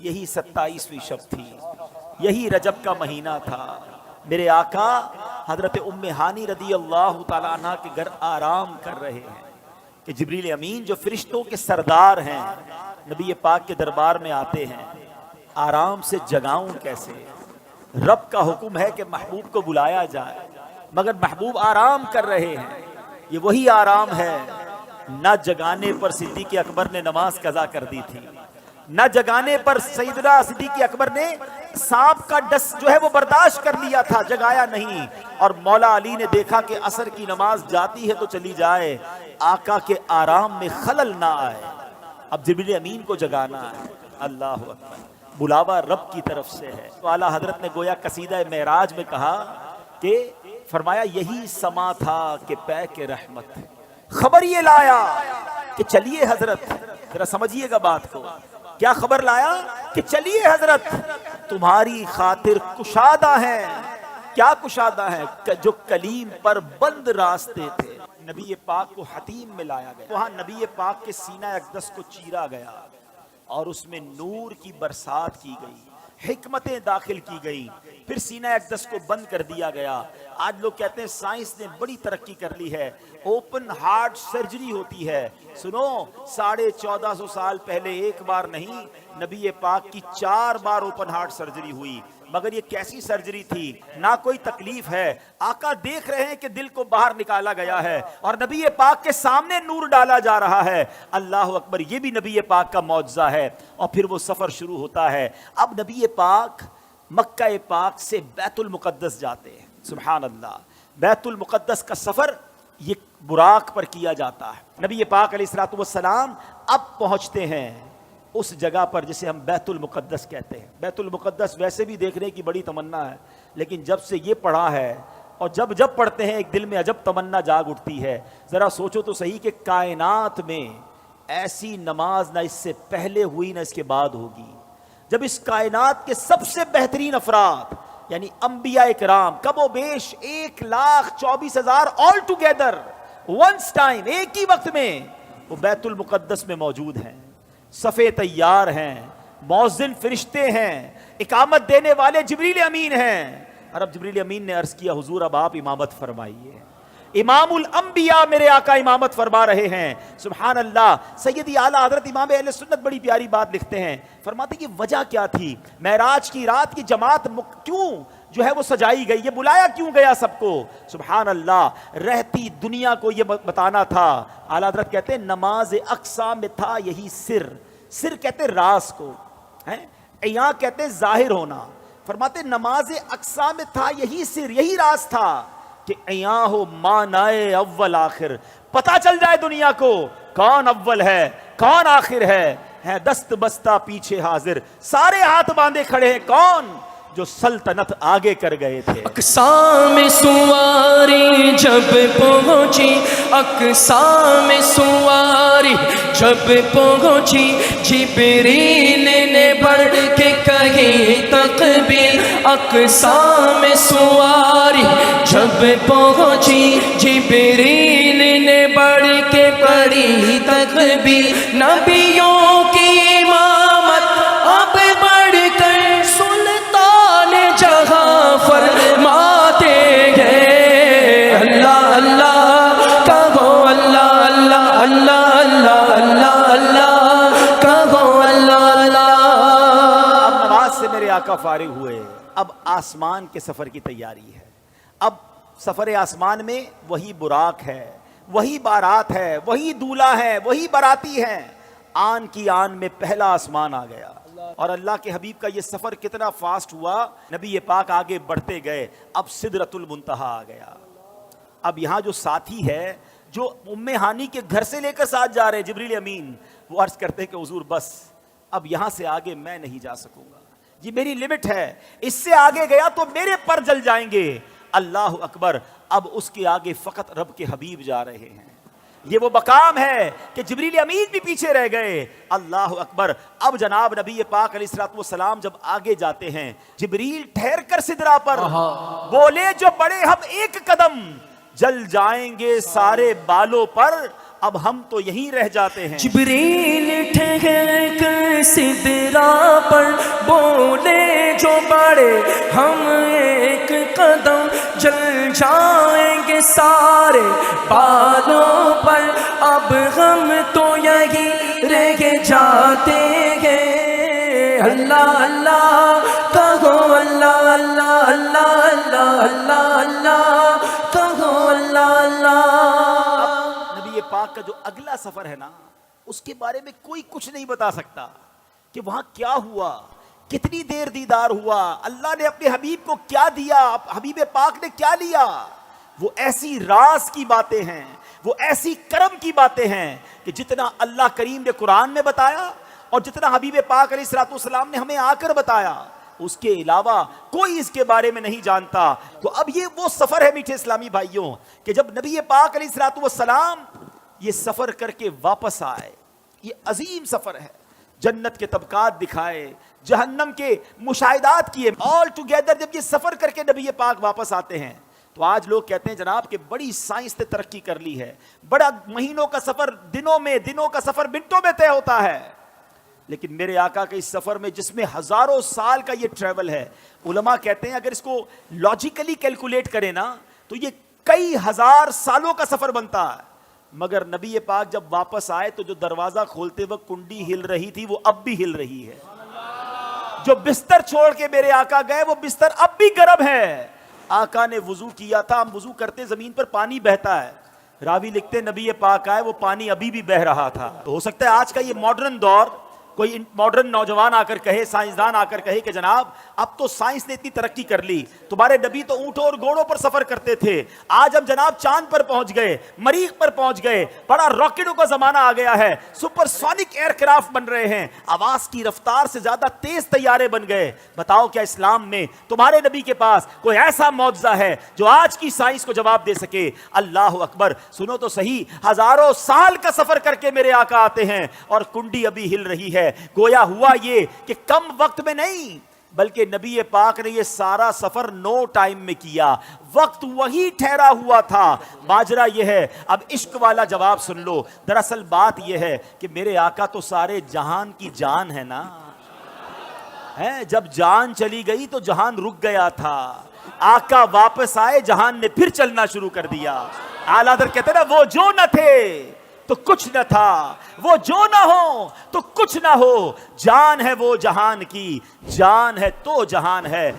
یہی 27ویں شب تھی، یہی رجب کا مہینہ تھا۔ میرے آقا حضرت ام ہانی رضی اللہ تعالیٰ عنہ کے گھر آرام کر رہے ہیں کہ جبریل امین جو فرشتوں کے سردار ہیں نبی پاک کے دربار میں آتے ہیں۔ آرام سے جگاؤں کیسے؟ رب کا حکم ہے کہ محبوب کو بلایا جائے، مگر محبوب آرام کر رہے ہیں۔ یہ وہی آرام ہے، نہ جگانے پر صدیق اکبر نے نماز قضا کر دی تھی، نہ جگانے پر سیدنا صدیق اکبر نے سانپ کا ڈس جو ہے وہ برداشت کر لیا تھا، جگایا نہیں۔ اور مولا علی نے دیکھا کہ عصر کی نماز جاتی ہے تو چلی جائے، آقا کے آرام میں خلل نہ آئے، اب جبریل امین کو جگانا ہے۔ اللہ اکبر، بلاوا رب کی طرف سے ہے۔ تو اعلیٰ حضرت نے گویا قصیدہ معراج میں کہا کہ فرمایا یہی سما تھا کہ پے کے رحمت، خبر یہ لایا کہ چلیے حضرت، ذرا سمجھیے گا بات کو، کیا خبر لایا کہ چلیے حضرت تمہاری خاطر کشادہ ہیں۔ کیا کشادہ ہیں؟ جو کلیم پر بند راستے تھے۔ نبی پاک کو حتیم میں لایا گیا، وہاں نبی پاک کے سینہ اقدس کو چیرا گیا اور اس میں نور کی برسات کی گئی، حکمتیں داخل کی گئی، پھر سینہ اقدس کو بند کر دیا گیا۔ آج لوگ کہتے ہیں سائنس نے بڑی ترقی کر لی ہے، اوپن ہارٹ سرجری ہوتی ہے۔ سنو، 1450 سال پہلے ایک بار نہیں، نبی پاک کی 4 بار اوپن ہارٹ سرجری ہوئی، مگر یہ کیسی سرجری تھی؟ نہ کوئی تکلیف ہے، آقا دیکھ رہے ہیں کہ دل کو باہر نکالا گیا ہے اور نبی پاک کے سامنے نور ڈالا جا رہا ہے۔ اللہ اکبر، یہ بھی نبی پاک کا معجزہ ہے۔ اور پھر وہ سفر شروع ہوتا ہے۔ اب نبی پاک مکہ پاک سے بیت المقدس جاتے ہیں۔ سبحان اللہ، بیت المقدس کا سفر یہ براق پر کیا جاتا ہے۔ نبی پاک علیہ الصلوۃ والسلام اب پہنچتے ہیں اس جگہ پر جسے ہم بیت المقدس کہتے ہیں۔ بیت المقدس ویسے بھی دیکھنے کی بڑی تمنا ہے، لیکن جب سے یہ پڑھا ہے اور جب پڑھتے ہیں ایک دل میں عجب تمنا جاگ اٹھتی ہے۔ ذرا سوچو تو صحیح کہ کائنات میں ایسی نماز نہ اس سے پہلے ہوئی نہ اس کے بعد ہوگی، جب اس کائنات کے سب سے بہترین افراد یعنی انبیاء کرام کم و بیش 1,24,000 آل ٹوگیدر ونس ٹائم، ایک ہی وقت میں وہ بیت المقدس میں موجود ہیں، صفے تیار ہیں، مؤذن فرشتے ہیں، اقامت دینے والے جبریل امین ہیں۔ اور اب جبریل امین نے عرض کیا حضور اب آپ امامت فرمائیے، امام الانبیاء میرے آقا امامت فرما رہے ہیں۔ سبحان اللہ، سیدی اعلیٰ حضرت امام اہل سنت بڑی پیاری بات لکھتے ہیں، فرماتے کہ وجہ کیا تھی؟ معراج کی رات کی جماعت کیوں جو ہے وہ سجائی گئی، یہ بلایا کیوں گیا سب کو؟ سبحان اللہ، رہتی دنیا کو یہ بتانا تھا۔ اعلیٰ حضرت کہتے ہیں نماز اقصا میں تھا یہی سر، سر کہتے راز کو، عیاں کہتے ظاہر ہونا۔ فرماتے نماز اقصا میں تھا یہی سر، یہی راز تھا کہ عیاں ہو مانائے اول آخر، پتہ چل جائے دنیا کو کون اول ہے کون آخر ہے دست بستہ پیچھے حاضر، سارے ہاتھ باندھے کھڑے ہیں، کون؟ جو سلطنت آگے کر گئے تھے۔ اقصا میں سواری جب پہنچی، اقصا میں سواری جب پہنچی، جبریل نے بڑھ کے کہی تکبیر۔ اقصا میں سواری جب پہنچی، جبریل نے بڑھ کے پڑھی تکبیر۔ نبیوں کی امامت اب بڑھ کر فرماتے ہیں، اللہ اللہ کہو، اللہ اللہ اللہ اللہ اللہ اللہ کہو، اللہ اللہ۔ اب نماز سے میرے آقا فارغ ہوئے، اب آسمان کے سفر کی تیاری ہے۔ اب سفر آسمان میں وہی براق ہے، وہی بارات ہے، وہی دولہا ہے، وہی باراتی ہیں۔ آن کی آن میں پہلا آسمان آ گیا، اور اللہ کے حبیب کا یہ سفر کتنا فاسٹ ہوا، نبی پاک آگے بڑھتے گئے، اب سدرۃ المنتہا آ گیا۔ اب یہاں جو ساتھی ہے جو ام ہانی کے گھر سے لے کر ساتھ جا رہے جبریل امین، وہ عرض کرتے ہیں کہ حضور بس اب یہاں سے آگے میں نہیں جا سکوں گا، یہ میری لمٹ ہے، اس سے آگے گیا تو میرے پر جل جائیں گے۔ اللہ اکبر، اب اس کے آگے فقط رب کے حبیب جا رہے ہیں۔ یہ وہ مقام ہے کہ جبریل امین بھی پیچھے رہ گئے۔ اللہ اکبر، اب جناب نبی پاک علیہ الصلوۃ والسلام جب آگے جاتے ہیں، جبریل ٹھہر کر سدرا پر بولے جو بڑے ہم ایک قدم، جل جائیں گے سارے بالوں پر، اب ہم تو یہیں رہ جاتے ہیں۔ جبریل ٹھہر کر سدرا پر بولے جو بڑے ہم ایک قدم جل جائیں گے سارے بالوں پر، اب ہم تو یہی رہ جاتے ہیں۔ اللہ اللہ کہو، اللہ اللہ اللہ اللہ اللہ اللہ کہو، اللہ اللہ۔ نبی پاک کا جو اگلا سفر ہے نا، اس کے بارے میں کوئی کچھ نہیں بتا سکتا کہ وہاں کیا ہوا، کتنی دیر دیدار ہوا، اللہ نے اپنے حبیب کو کیا دیا، حبیب پاک نے کیا لیا۔ وہ ایسی راز کی باتیں ہیں، وہ ایسی کرم کی باتیں ہیں کہ جتنا اللہ کریم نے قرآن میں بتایا اور جتنا حبیب پاک علیہ الصلوۃ والسلام نے ہمیں آ کر بتایا، اس کے علاوہ کوئی اس کے بارے میں نہیں جانتا۔ تو اب یہ وہ سفر ہے میٹھے اسلامی بھائیوں کہ جب نبی پاک علیہ الصلوۃ والسلام یہ سفر کر کے واپس آئے، یہ عظیم سفر ہے، جنت کے طبقات دکھائے، جہنم کے مشاہدات کیے، آل ٹوگیدر جب یہ سفر کر کے نبی پاک واپس آتے ہیں تو آج لوگ کہتے ہیں جناب کہ بڑی سائنس نے ترقی کر لی ہے، بڑا مہینوں کا سفر دنوں میں، دنوں کا سفر منٹوں میں طے ہوتا ہے۔ لیکن میرے آقا کے اس سفر میں جس میں ہزاروں سال کا یہ ٹریول ہے، علماء کہتے ہیں اگر اس کو لاجیکلی کیلکولیٹ کریں نا تو یہ کئی ہزار سالوں کا سفر بنتا ہے۔ مگر نبی پاک جب واپس آئے تو جو دروازہ کھولتے وقت کنڈی ہل رہی تھی وہ اب بھی ہل رہی ہے، جو بستر چھوڑ کے میرے آقا گئے وہ بستر اب بھی گرم ہے۔ آقا نے وضو کیا تھا، ہم وضو کرتے زمین پر پانی بہتا ہے، راوی لکھتے نبی پاک آئے وہ پانی ابھی بھی بہ رہا تھا۔ تو ہو سکتا ہے آج کا یہ ماڈرن دور کوئی ماڈرن نوجوان آ کر کہے، سائنسدان آ کر کہے کہ جناب اب تو سائنس نے اتنی ترقی کر لی، تمہارے نبی تو اونٹوں اور گھوڑوں پر سفر کرتے تھے، آج ہم جناب چاند پر پہنچ گئے، مریخ پر پہنچ گئے، بڑا راکٹوں کا زمانہ آ گیا ہے، سپر سونک ایئر کرافٹ بن رہے ہیں، آواز کی رفتار سے زیادہ تیز طیارے بن گئے۔ بتاؤ کیا اسلام میں تمہارے نبی کے پاس کوئی ایسا معجزہ ہے جو آج کی سائنس کو جواب دے سکے؟ اللہ اکبر۔ سنو تو صحیح، ہزاروں سال کا سفر کر کے میرے آقا آتے ہیں اور کنڈی ابھی ہل رہی ہے۔ گویا ہوا یہ کہ کم وقت میں نہیں بلکہ نبی پاک نے یہ سارا سفر نو ٹائم میں کیا، وقت وہی ٹھہرا ہوا تھا۔ ماجرا یہ ہے، اب عشق والا جواب سن لو، دراصل بات یہ ہے کہ میرے آقا تو سارے جہان کی جان ہے نا، جب جان چلی گئی تو جہان رک گیا تھا، آقا واپس آئے جہان نے پھر چلنا شروع کر دیا۔ اعلیٰ حضرت کہتے ہیں نا وہ جو نہ تھے تو کچھ نہ تھا، وہ جو نہ ہو تو کچھ نہ ہو، جان ہے وہ جہان کی، جان ہے تو جہان ہے۔